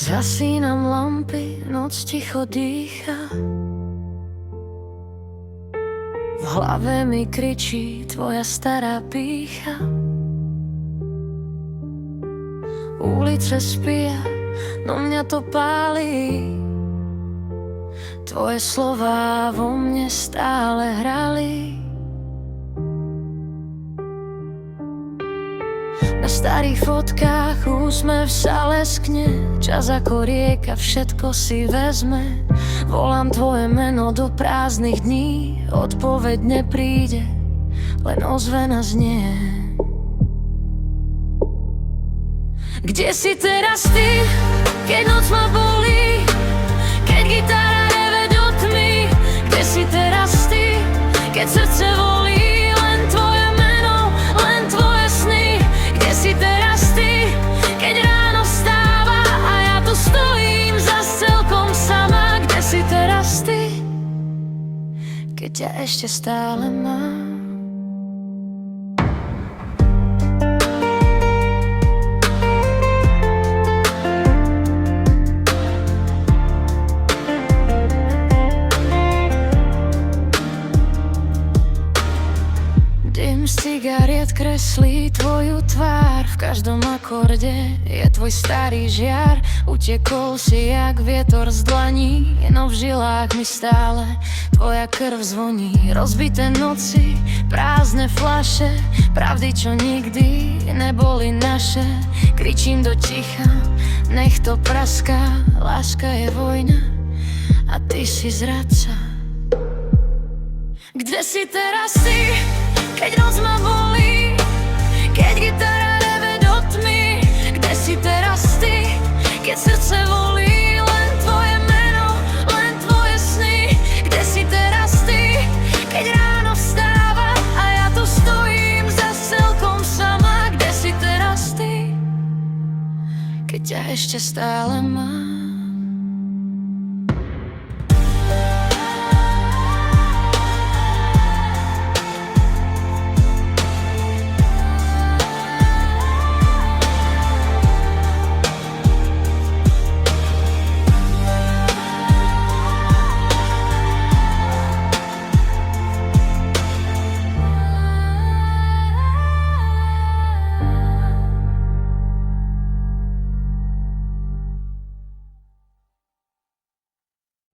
Zasínam lampy, noc ticho dýcha. V hlave mi kričí tvoja stará pýcha. Ulice spia, no mňa to pálí. Tvoje slová vo mne stále hrali. Na starých fotkách úsmev sa leskne. Čas ako rieka všetko si vezme. Volám tvoje meno do prázdnych dní. Odpoveď nepríde, len ozvena znie. Kde si teraz ty, keď noc ma bolí, keď gitara reve do tmy? Kde si teraz ty, keď srdce volí? Len tvoje meno, len tvoje sny. Kde si teraz ty, keď ráno vstáva a ja tu stojím zas celkom sama? Kde si teraz ty, keď ťa ešte stále mám? Dym z cigariet kreslí tvoju tvár. V každom akorde je tvoj starý žiar. Utekol si jak vietor z dlaní, no v žilách mi stále tvoja krv zvoní. Rozbité noci, prázdne fľaše, pravdy, čo nikdy neboli naše. Kričím do ticha, nech to praská. Láska je vojna a ty si zradca. Kde si teraz ty, keď noc ma bolí, keď gitara reve do tmy? Kde si teraz ty, keď srdce volí? Len tvoje meno, len tvoje sny. Kde si teraz ty, keď ráno vstáva a ja tu stojím zas celkom sama? Kde si teraz ty, keď ťa ešte stále mám?